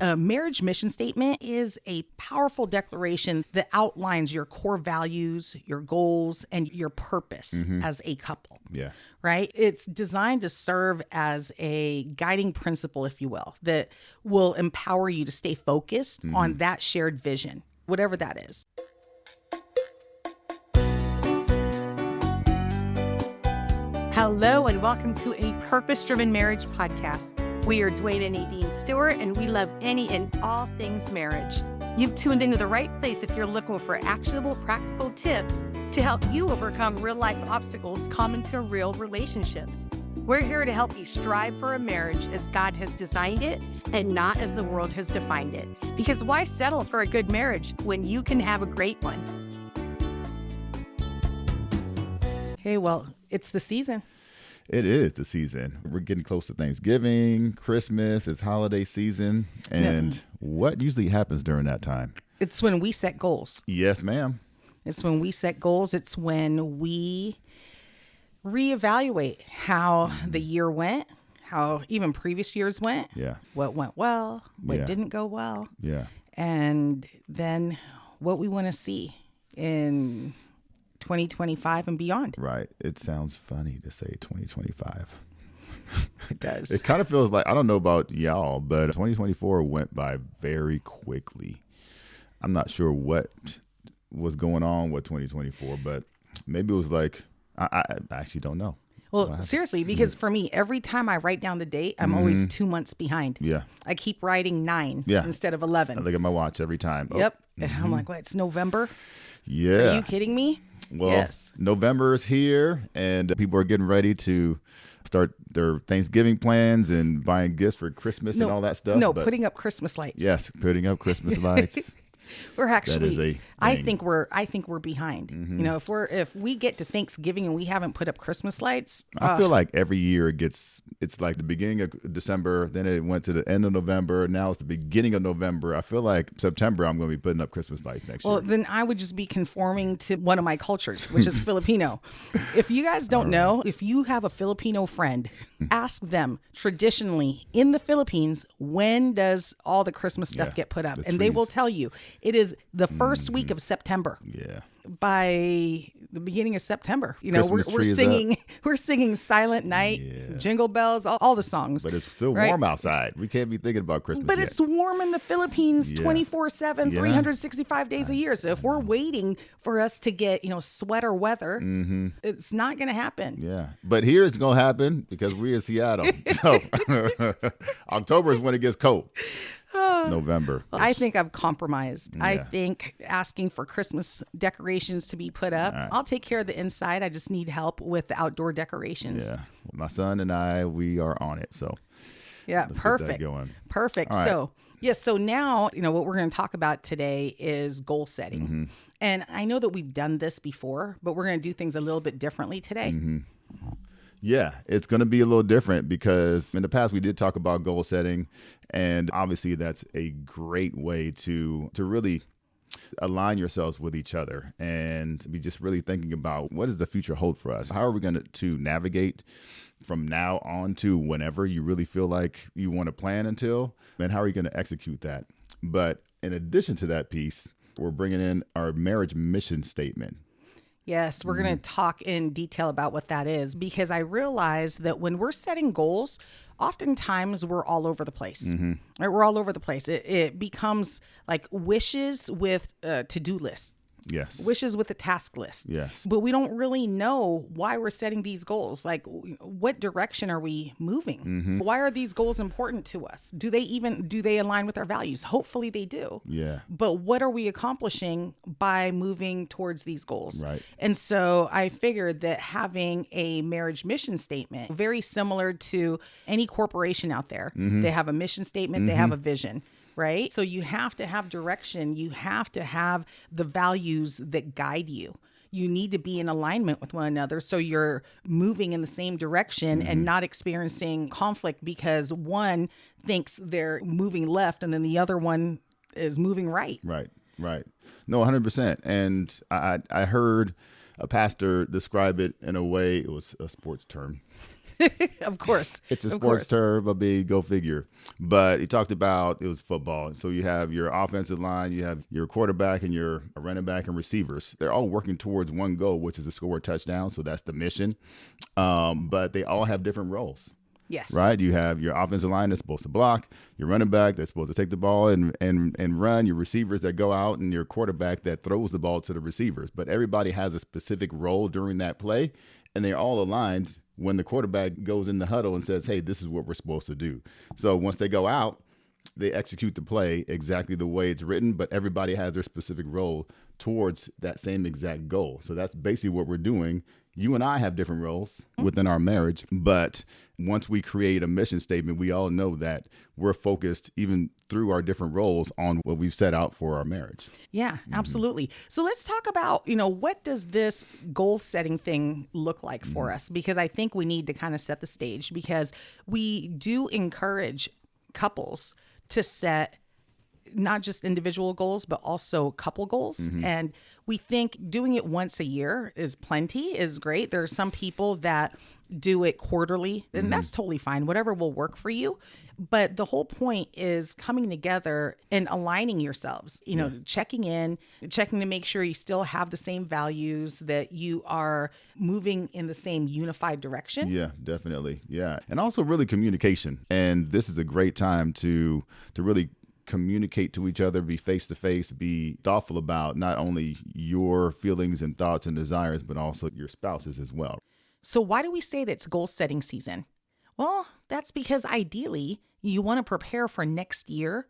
A marriage mission statement is a powerful declaration that outlines your core values, your goals, and your purpose as a couple. Yeah. Right? It's designed to serve as a guiding principle, if you will, that will empower you to stay focused on that shared vision, whatever that is. Hello, and welcome to a Purpose-Driven Marriage podcast. We are Dwayne and Nadine Stewart, and we love any and all things marriage. You've tuned into the right place if you're looking for actionable, practical tips to help you overcome real-life obstacles common to real relationships. We're here to help you strive for a marriage as God has designed it and not as the world has defined it. Because why settle for a good marriage when you can have a great one? Hey, well, it's the season. It is the season. We're getting close to Thanksgiving, Christmas, it's holiday season. And what usually happens during that time? It's when we set goals. Yes, ma'am. It's when we set goals. It's when we reevaluate how the year went, how even previous years went, Yeah. what went well, what Yeah. didn't go well, Yeah. and then what we want to see in 2025 and beyond. Right. It sounds funny to say 2025. It does. It kind of feels like, I don't know about y'all, but 2024 went by very quickly. I'm not sure what was going on with 2024, but maybe it was like, I actually don't know. Well, seriously, because for me, every time I write down the date, I'm always 2 months behind. Yeah. I keep writing 9 Yeah. instead of I 11. look at my watch every time. Oh, Yep. And I'm like, what? It's November? yeah. Are you kidding me? Well, Yes. November is here, and people are getting ready to start their Thanksgiving plans and buying gifts for Christmas and all that stuff. No, but putting up Christmas lights. yes, putting up Christmas lights. We're actually. is a I thing. think we're behind. You know, if we get to Thanksgiving and we haven't put up Christmas lights, I feel like every year it's like the beginning of December, then it went to the end of November, now it's the beginning of November. I feel like September I'm going to be putting up Christmas lights next well, year. then I would just be conforming to one of my cultures, which is Filipino. If you guys don't know, if you have a Filipino friend, ask them traditionally in the Philippines, when does all the Christmas stuff Yeah, get put up? the And they will trees. tell you it is the first week of September. Yeah. By the beginning of September, you know, Christmas we're tree is singing, we're singing Silent Night, Yeah. Jingle Bells, all the songs. But it's still right? warm outside. We can't be thinking about Christmas But yet. it's warm in the Philippines Yeah. 24/7, Yeah. 365 days a year. So if we're waiting for us to get, sweater weather, it's not going to happen. Yeah. But here it's going to happen because we're in Seattle. So October is when it gets cold. November. I think I've compromised. I Yeah. think asking for Christmas decorations to be put up, I'll take care of the inside. I just need help with the outdoor decorations. Yeah. My son and I, we are on it. So Yeah, get that perfect. going. Perfect. All right. So, yes, so now, what we're going to talk about today is goal setting. And I know that we've done this before, but we're going to do things a little bit differently today. yeah, it's going to be a little different because in the past we did talk about goal setting, and obviously that's a great way to really align yourselves with each other and be just really thinking about what does the future hold for us? How are we going to navigate from now on to whenever you really feel like you want to plan until, and how are you going to execute that? But in addition to that piece, we're bringing in our marriage mission statement. Yes, we're going to talk in detail about what that is because I realize that when we're setting goals, oftentimes we're all over the place. Right? We're all over the place. It becomes like wishes with a to-do list. Yes. Wishes with a task list. Yes. But we don't really know why we're setting these goals. Like, what direction are we moving? Why are these goals important to us? Do they align with our values? Hopefully they do. Yeah. But what are we accomplishing by moving towards these goals? Right. And so I figured that having a marriage mission statement, very similar to any corporation out there, they have a mission statement, they have a vision. Right? So you have to have direction. You have to have the values that guide you. You need to be in alignment with one another so you're moving in the same direction and not experiencing conflict because one thinks they're moving left and then the other one is moving right. Right. No, 100%. And I heard a pastor describe it in a way, it was a sports term. Of course. It's a Of sports course. term, go figure. But he talked about it was football. So you have your offensive line, you have your quarterback and your running back and receivers. They're all working towards one goal, which is to score a touchdown. So that's the mission. But they all have different roles. Yes. Right? You have your offensive line that's supposed to block, your running back that's supposed to take the ball and run, your receivers that go out, and your quarterback that throws the ball to the receivers. But everybody has a specific role during that play, and they're all aligned when the quarterback goes in the huddle and says, hey, this is what we're supposed to do. So once they go out, they execute the play exactly the way it's written, but everybody has their specific role towards that same exact goal. So that's basically what we're doing. You and I have different roles within our marriage, but once we create a mission statement, we all know that we're focused even through our different roles on what we've set out for our marriage. Yeah, absolutely. So let's talk about, what does this goal setting thing look like for us? Because I think we need to kind of set the stage, because we do encourage couples to set not just individual goals, but also couple goals. And we think doing it once a year is plenty, is great. There are some people that do it quarterly, and that's totally fine. Whatever will work for you. But the whole point is coming together and aligning yourselves, checking to make sure you still have the same values, that you are moving in the same unified direction. Yeah, definitely. Yeah. And also really communication. And this is a great time to really communicate to each other, be face to face, be thoughtful about not only your feelings and thoughts and desires, but also your spouse's as well. So why do we say that it's goal setting season? Well, that's because ideally you want to prepare for next year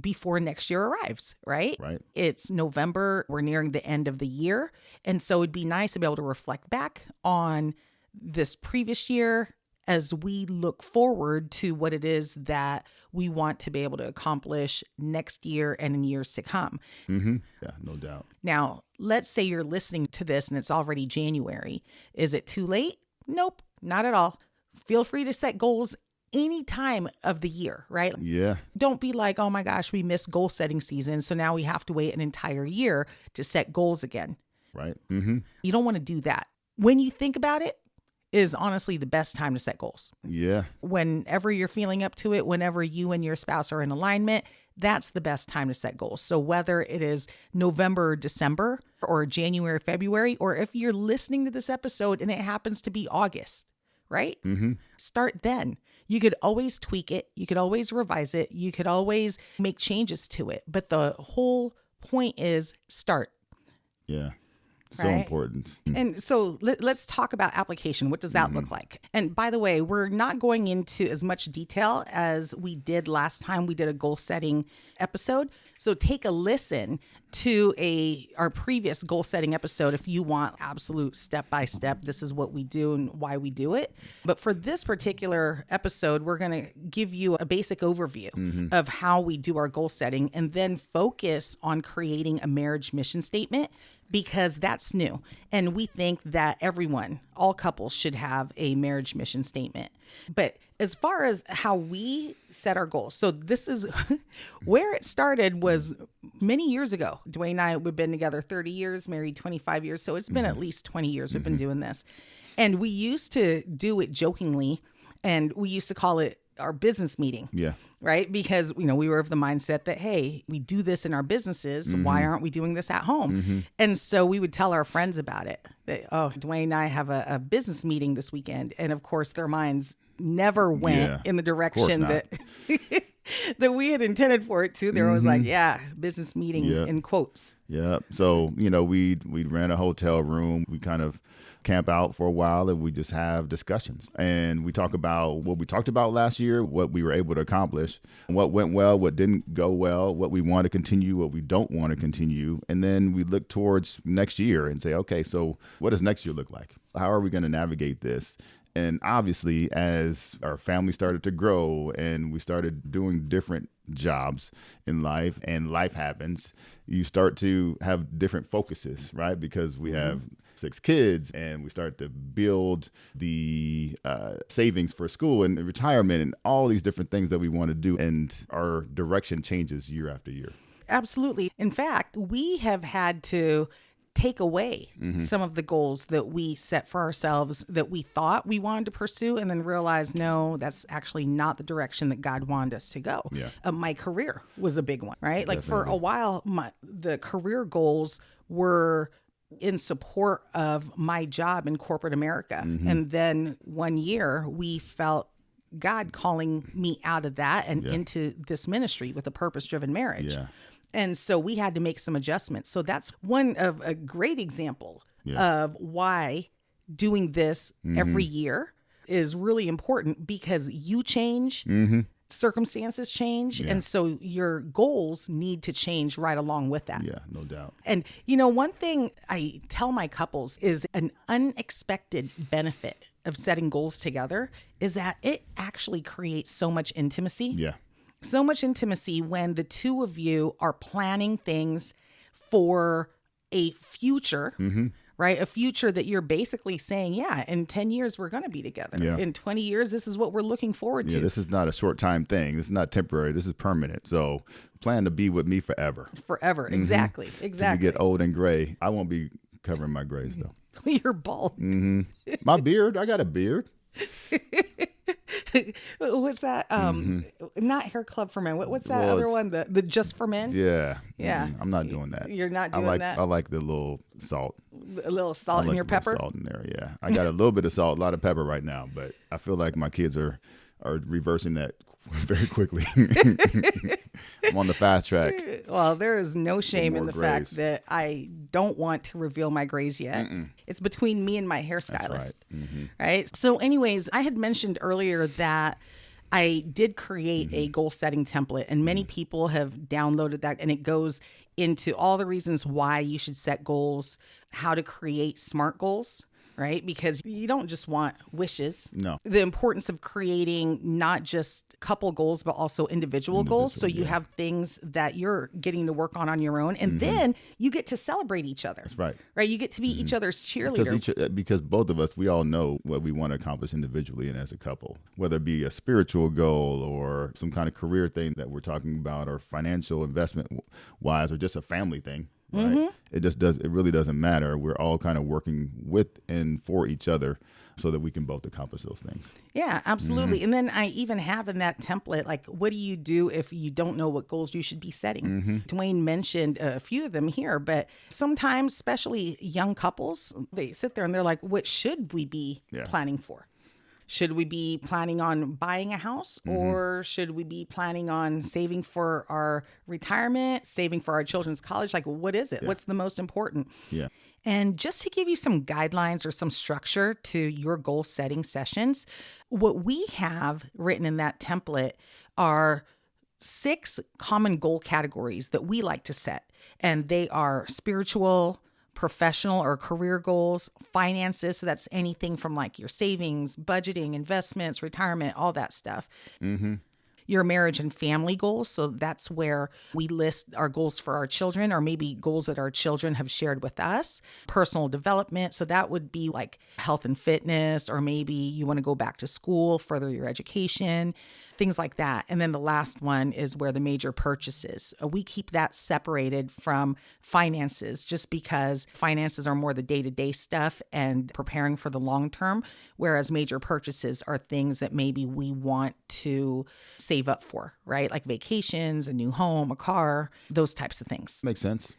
before next year arrives, right? Right. It's November. We're nearing the end of the year. And so it'd be nice to be able to reflect back on this previous year as we look forward to what it is that we want to be able to accomplish next year and in years to come. Yeah, no doubt. Now, let's say you're listening to this and it's already January. Is it too late? Nope, not at all. Feel free to set goals any time of the year, right? Yeah. Don't be like, oh my gosh, we missed goal setting season, so now we have to wait an entire year to set goals again. Right. You don't want to do that. When you think about it, is honestly the best time to set goals. Yeah. Whenever you're feeling up to it, whenever you and your spouse are in alignment, that's the best time to set goals. So whether it is November, December, or January, February, or if you're listening to this episode and it happens to be August, right? Start then. You could always tweak it. You could always revise it. You could always make changes to it. But the whole point is start. Yeah. So Right. important. And so let's talk about application. What does that look like? And by the way, we're not going into as much detail as we did last time we did a goal setting episode. So take a listen to our previous goal setting episode if you want absolute step by step. This is what we do and why we do it. But for this particular episode, we're going to give you a basic overview of how we do our goal setting, and then focus on creating a marriage mission statement, because that's new. And we think that all couples should have a marriage mission statement. But as far as how we set our goals, so this is where it started, was many years ago. Dwayne and I, we've been together 30 years, married 25 years. So it's been at least 20 years we've been doing this. And we used to do it jokingly, and we used to call it our business meeting. Yeah. Right? Because, we were of the mindset that, hey, we do this in our businesses. Why aren't we doing this at home? And so we would tell our friends about it. That, oh, Dwayne and I have a business meeting this weekend. And of course, their minds never went in the direction that that we had intended for it to. They were always like, yeah, business meeting in quotes. Yeah. So, we rent a hotel room. We kind of camp out for a while and we just have discussions. And we talk about what we talked about last year, what we were able to accomplish, what went well, what didn't go well, what we want to continue, what we don't want to continue. And then we look towards next year and say, okay, so what does next year look like? How are we going to navigate this? And obviously, as our family started to grow and we started doing different jobs in life and life happens, you start to have different focuses, right? Because we have 6 kids and we start to build the savings for school and retirement and all these different things that we want to do. And our direction changes year after year. Absolutely. In fact, we have had to take away some of the goals that we set for ourselves that we thought we wanted to pursue, and then realize, no, that's actually not the direction that God wanted us to go. Yeah. My career was a big one, right? Like for Definitely. a while, the career goals were in support of my job in corporate America. And then one year we felt God calling me out of that and into this ministry with a purpose-driven marriage. Yeah. And so we had to make some adjustments. So that's one of a great example of why doing this every year is really important, because you change, circumstances change. And so your goals need to change right along with that. Yeah, no doubt. And, one thing I tell my couples is an unexpected benefit of setting goals together is that it actually creates so much intimacy. Yeah. So much intimacy when the two of you are planning things for a future, right? A future that you're basically saying, yeah, in 10 years, we're going to be together. Yeah. In 20 years, this is what we're looking forward to. Yeah, this is not a short time thing. This is not temporary. This is permanent. So plan to be with me forever. Forever. Exactly. Till Exactly. you get old and gray. I won't be covering my grays though. You're bald. My beard, I got a beard. What's that? Not Hair Club for Men. What's that Well, other it's- one? The Just for Men? Yeah. Yeah. I'm not doing that. You're not I doing like that? I like the little salt. A little salt I in like your the little pepper? Salt in there, yeah. I got a little bit of salt, a lot of pepper right now, but I feel like my kids are reversing that very quickly. I'm on the fast track. Well, there is no shame in more the grays. fact that I don't want to reveal my grays yet. It's between me and my hairstylist. Right. So anyways, I had mentioned earlier that I did create a goal setting template, and many people have downloaded that, and it goes into all the reasons why you should set goals, how to create SMART goals. Right? Because you don't just want wishes. No. The importance of creating not just couple goals, but also individual goals. So you have things that you're getting to work on your own. And then you get to celebrate each other. That's right. Right? You get to be each other's cheerleader. Because both of us, we all know what we want to accomplish individually and as a couple, whether it be a spiritual goal or some kind of career thing that we're talking about, or financial investment wise, or just a family thing. Right? It really doesn't matter. We're all kind of working with and for each other so that we can both accomplish those things. Yeah, absolutely. And then I even have in that template, like, what do you do if you don't know what goals you should be setting? Dwayne mentioned a few of them here, but sometimes, especially young couples, they sit there and they're like, what should we be planning for? Should we be planning on buying a house, or should we be planning on saving for our retirement, saving for our children's college? Like, what is it? What's the most important? Yeah. And just to give you some guidelines or some structure to your goal setting sessions, what we have written in that template are 6 common goal categories that we like to set. And they are spiritual, professional or career goals, finances. So that's anything from like your savings, budgeting, investments, retirement, all that stuff. Your marriage and family goals. So that's where we list our goals for our children, or maybe goals that our children have shared with us. Personal development. So that would be like health and fitness, or maybe you want to go back to school, further your education, things like that. And then the last one is where the major purchases. We keep that separated from finances, just because finances are more the day-to-day stuff and preparing for the long term, whereas major purchases are things that maybe we want to save up for, right? Like vacations, a new home, a car, those types of things. Makes sense.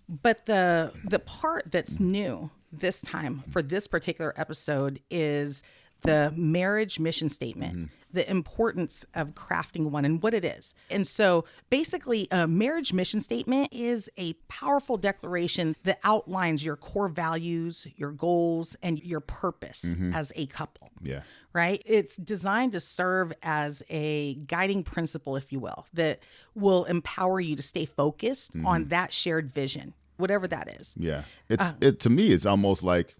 But the part that's new this time for this particular episode is the marriage mission statement, the importance of crafting one and what it is. And so basically, a marriage mission statement is a powerful declaration that outlines your core values, your goals, and your purpose as a couple. Yeah. Right? It's designed to serve as a guiding principle, if you will, that will empower you to stay focused on that shared vision, whatever that is. Yeah. To me, it's almost like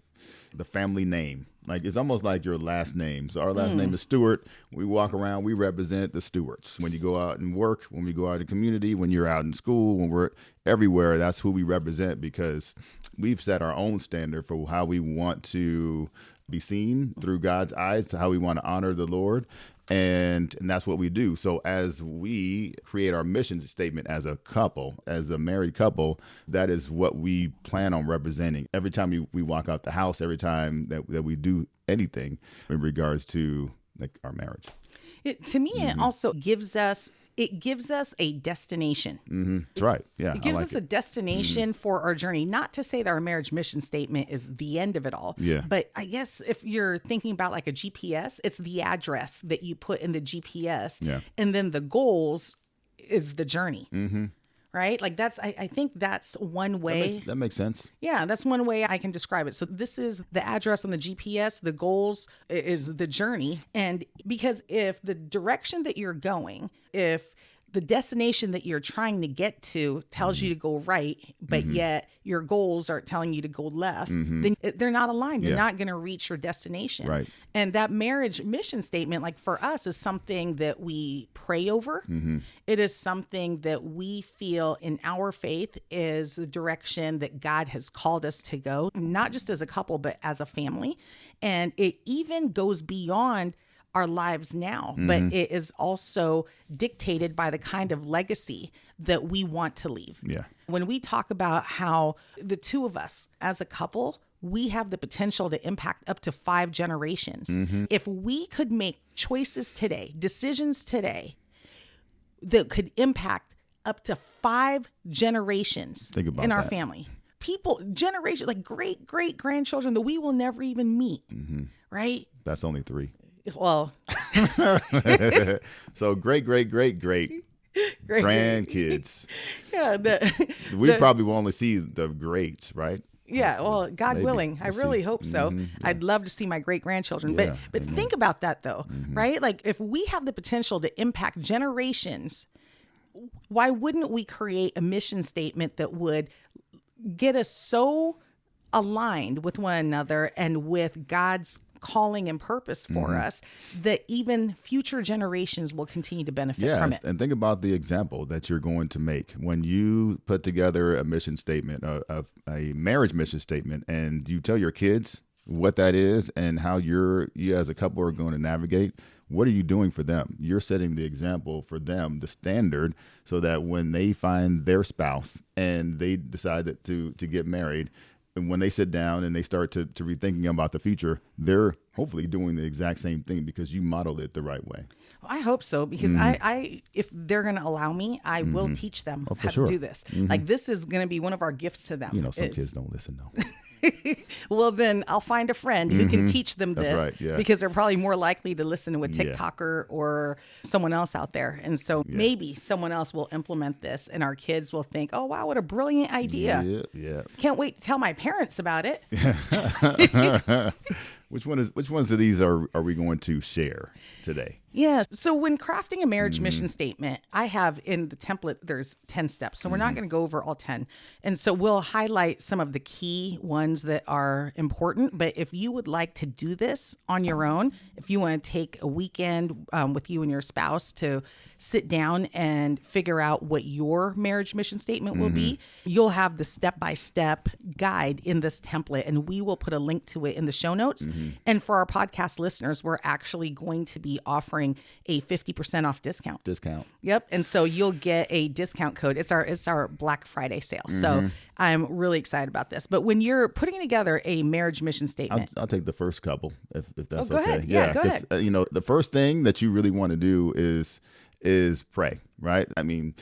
the family name. Like, it's almost like your last name. So our last name is Stewart. We walk around, we represent the Stewarts. When you go out and work, when we go out in the community, when you're out in school, when we're everywhere, that's who we represent, because we've set our own standard for how we want to be seen through God's eyes, to how we want to honor the Lord. And that's what we do. So as we create our mission statement as a couple, as a married couple, that is what we plan on representing every time we walk out the house, every time that we do anything in regards to like our marriage. To me, it also gives us a destination. That's right. Yeah. It gives us a destination for our journey. Not to say that our marriage mission statement is the end of it all. Yeah. But I guess if you're thinking about like a GPS, it's the address that you put in the GPS. Yeah. And then the goals is the journey. Right? Like I think that's one way. That makes sense. Yeah, that's one way I can describe it. So this is the address on the GPS. The goals is the journey. And because if the direction that you're going, if the destination that you're trying to get to tells you to go right, but yet your goals are telling you to go left, then they're not aligned. You're not going to reach your destination. Right. And that marriage mission statement, like for us, is something that we pray over. It is something that we feel in our faith is the direction that God has called us to go, not just as a couple, but as a family. And it even goes beyond our lives now, but it is also dictated by the kind of legacy that we want to leave. Yeah. When we talk about how the two of us as a couple, we have the potential to impact up to 5 generations. If we could make choices today, decisions today that could impact up to 5 generations Think about in our that. family, generation, like great grandchildren that we will never even meet, right? That's only 3. Well, So great grandkids. yeah, We probably will only see the greats, right? yeah. Well, God Maybe. willing, I We'll really see. hope so. I'd love to see my great grandchildren, Yeah, but amen. think about that though, right? Like if we have the potential to impact generations, why wouldn't we create a mission statement that would get us so aligned with one another and with God's calling and purpose for us that even future generations will continue to benefit from it. And think about the example that you're going to make when you put together a mission statement, of a marriage mission statement, and you tell your kids what that is and how you as a couple are going to navigate. What are you doing for them? You're setting the example for them, the standard, so that when they find their spouse and they decide to get married, and when they sit down and they start to rethinking about the future, they're hopefully doing the exact same thing because you modeled it the right way. I hope so, because I if they're going to allow me, I will teach them for how sure. to do this. Like this is going to be one of our gifts to them. You know, some is- kids don't listen though. Well, then I'll find a friend who can teach them That's this, right, yeah. because they're probably more likely to listen to a Yeah. TikToker or someone else out there. And so maybe someone else will implement this and our kids will think, oh, wow, what a brilliant idea. Yeah. Can't wait to tell my parents about it. Which ones of these are we going to share today? Yeah. So when crafting a marriage mission statement, I have in the template, there's 10 steps. So we're not going to go over all 10. And so we'll highlight some of the key ones that are important. But if you would like to do this on your own, if you want to take a weekend with you and your spouse to sit down and figure out what your marriage mission statement will be, you'll have the step-by-step guide in this template, and we will put a link to it in the show notes. And for our podcast listeners, we're actually going to be offering a 50% off discount. Yep. And so you'll get a discount code. It's our Black Friday sale. So I'm really excited about this. But when you're putting together a marriage mission statement, I'll take the first couple if that's go okay. ahead. Yeah, go 'cause, ahead. The first thing that you really want to do is pray, right? I mean,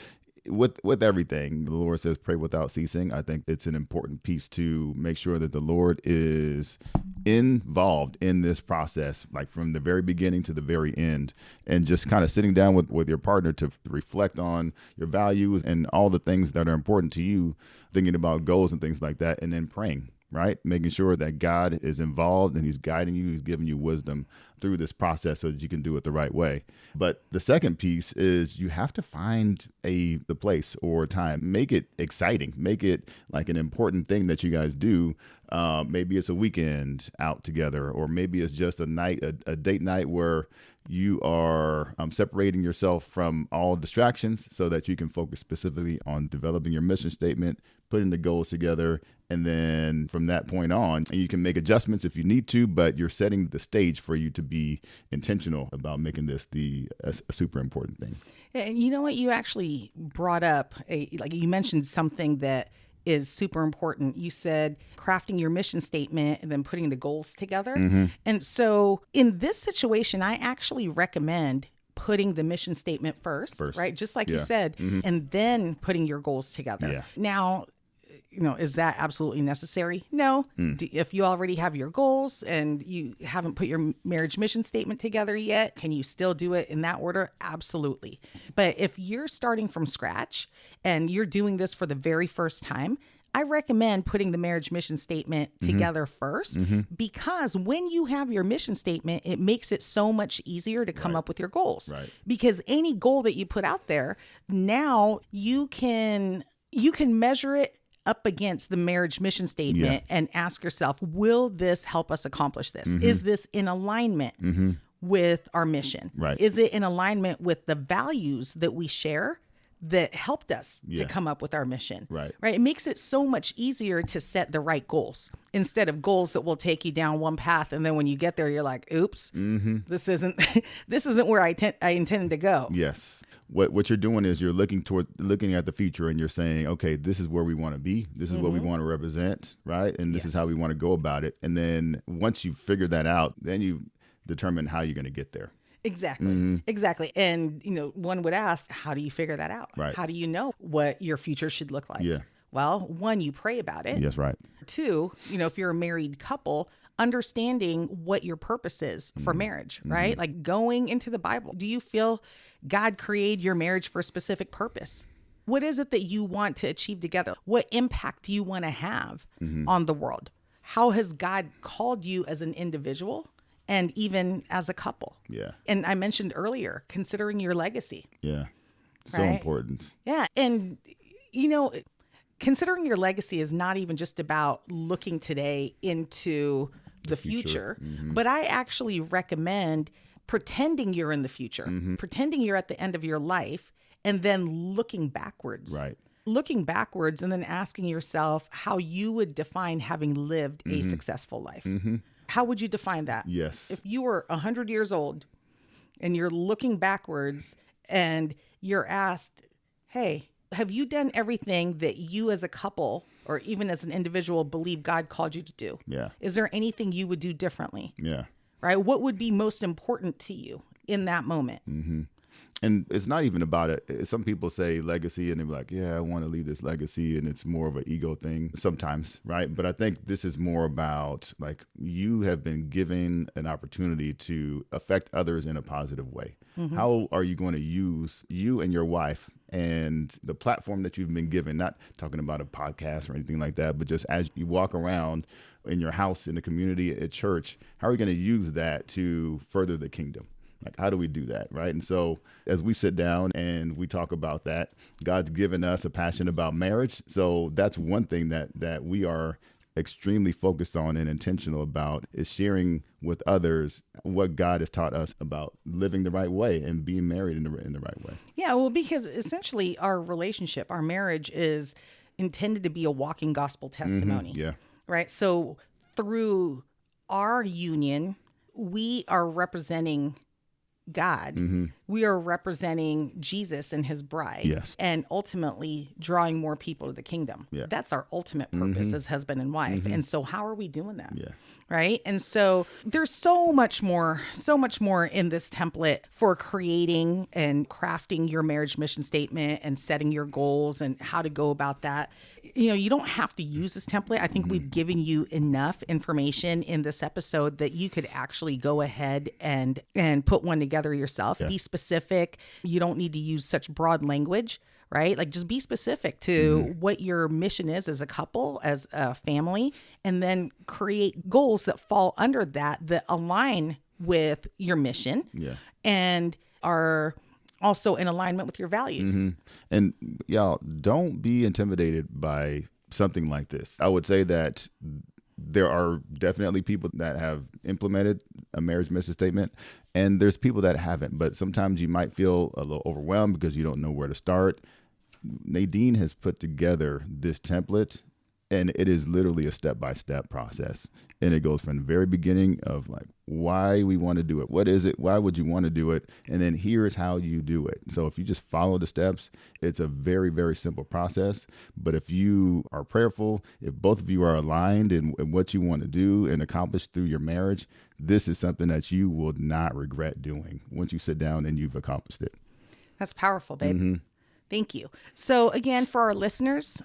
with everything, the Lord says pray without ceasing. I think it's an important piece to make sure that the Lord is involved in this process, like from the very beginning to the very end, and just kind of sitting down with your partner to reflect on your values and all the things that are important to you, thinking about goals and things like that, and then praying, right? Making sure that God is involved and he's guiding you, he's giving you wisdom through this process so that you can do it the right way. But the second piece is you have to find the place or time. Make it exciting. Make it like an important thing that you guys do. Maybe it's a weekend out together, or maybe it's just a date night where you are separating yourself from all distractions so that you can focus specifically on developing your mission statement, putting the goals together, and then from that point on, you can make adjustments if you need to, but you're setting the stage for you to be intentional about making this a super important thing. And you know what? You actually brought up you mentioned something that is super important. You said crafting your mission statement and then putting the goals together. Mm-hmm. And so in this situation, I actually recommend putting the mission statement first. Right? Just like you said, and then putting your goals together. Yeah. Now, is that absolutely necessary? No. If you already have your goals and you haven't put your marriage mission statement together yet, can you still do it in that order? Absolutely. But if you're starting from scratch and you're doing this for the very first time, I recommend putting the marriage mission statement together first, because when you have your mission statement, it makes it so much easier to come up with your goals. Right. Because any goal that you put out there, now you can measure it up against the marriage mission statement and ask yourself, will this help us accomplish this? Is this in alignment with our mission? Right. Is it in alignment with the values that we share that helped us to come up with our mission? Right. It makes it so much easier to set the right goals instead of goals that will take you down one path, and then when you get there, you're like, oops, this isn't where I intended to go. Yes. What you're doing is you're looking at the future, and you're saying, okay, this is where we want to be. This is what we want to represent, right? And this is how we want to go about it. And then once you figure that out, then you determine how you're going to get there. Exactly. Exactly. And, one would ask, how do you figure that out? Right. How do you know what your future should look like? Yeah. Well, one, you pray about it. Yes, right. Two, if you're a married couple, understanding what your purpose is for marriage, right? Like going into the Bible. Do you feel God created your marriage for a specific purpose? What is it that you want to achieve together? What impact do you want to have on the world? How has God called you as an individual and even as a couple? Yeah. And I mentioned earlier, considering your legacy. Yeah. So Right. important. Yeah. And, considering your legacy is not even just about looking today into the future, but I actually recommend pretending you're in the future, pretending you're at the end of your life, and then looking backwards. Right. Looking backwards and then asking yourself how you would define having lived a successful life. How would you define that? Yes. If you were 100 years old and you're looking backwards and you're asked, hey, have you done everything that you as a couple or even as an individual believe God called you to do? Yeah. Is there anything you would do differently? Yeah. Right? What would be most important to you in that moment? And it's not even about it. Some people say legacy and they're like, yeah, I want to leave this legacy. And it's more of an ego thing sometimes, right? But I think this is more about like you have been given an opportunity to affect others in a positive way. How are you going to use you and your wife and the platform that you've been given, not talking about a podcast or anything like that, but just as you walk around in your house, in the community, at church, how are you going to use that to further the kingdom? Like, how do we do that, right? And so as we sit down and we talk about that, God's given us a passion about marriage. So that's one thing that we are extremely focused on and intentional about is sharing with others what God has taught us about living the right way and being married in the right way. Yeah, well, because essentially our relationship, our marriage is intended to be a walking gospel testimony. Yeah. Right? So through our union, we are representing God. We are representing Jesus and his bride. Yes. And ultimately drawing more people to the kingdom. Yeah. That's our ultimate purpose as husband and wife. And so how are we doing that? Yeah. Right. And so there's so much more in this template for creating and crafting your marriage mission statement and setting your goals and how to go about that. You don't have to use this template. I think we've given you enough information in this episode that you could actually go ahead and put one together yourself. Yeah. Be specific. You don't need to use such broad language. Right? Like just be specific to what your mission is as a couple, as a family, and then create goals that fall under that align with your mission and are also in alignment with your values. And y'all, don't be intimidated by something like this. I would say that there are definitely people that have implemented a marriage mission statement And there's people that haven't, but sometimes you might feel a little overwhelmed because you don't know where to start. Nadine has put together this template, and it is literally a step-by-step process. And it goes from the very beginning of like why we want to do it. What is it? Why would you want to do it? And then here's how you do it. So if you just follow the steps, it's a very, very simple process. But if you are prayerful, if both of you are aligned in what you want to do and accomplish through your marriage, this is something that you will not regret doing once you sit down and you've accomplished it. That's powerful, babe. Thank you. So again, for our listeners,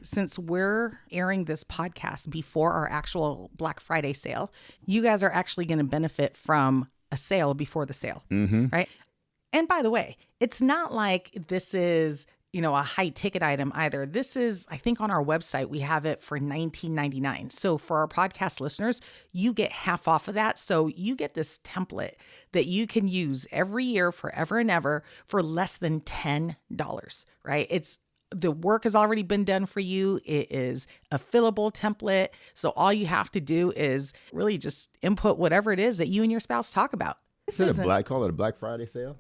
since we're airing this podcast before our actual Black Friday sale, you guys are actually going to benefit from a sale before the sale, right? And by the way, it's not like this is, a high ticket item either. This is, I think on our website, we have it for $19.99. So for our podcast listeners, you get half off of that. So you get this template that you can use every year forever and ever for less than $10, right? The work has already been done for you. It is a fillable template. So all you have to do is really just input whatever it is that you and your spouse talk about. Call it a Black Friday sale?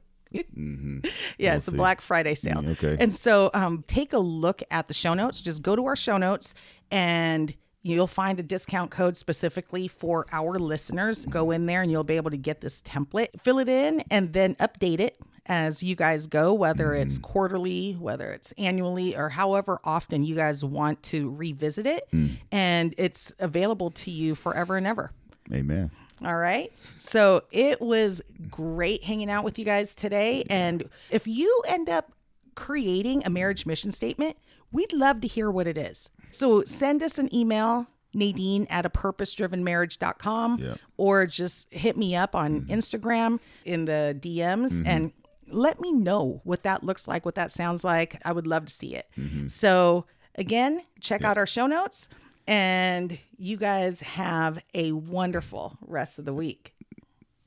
Yeah, it's a Black Friday sale. Okay. And so take a look at the show notes. Just go to our show notes and you'll find a discount code specifically for our listeners. Go in there and you'll be able to get this template, fill it in, and then update it as you guys go, whether it's quarterly, whether it's annually, or however often you guys want to revisit it. And it's available to you forever and ever. Amen. All right. So it was great hanging out with you guys today. And if you end up creating a marriage mission statement, we'd love to hear what it is. So send us an email, Nadine at apurposedrivenmarriage.com, or just hit me up on Instagram in the DMs and let me know what that looks like, what that sounds like. I would love to see it. So again, check out our show notes. And you guys have a wonderful rest of the week.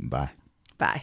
Bye. Bye.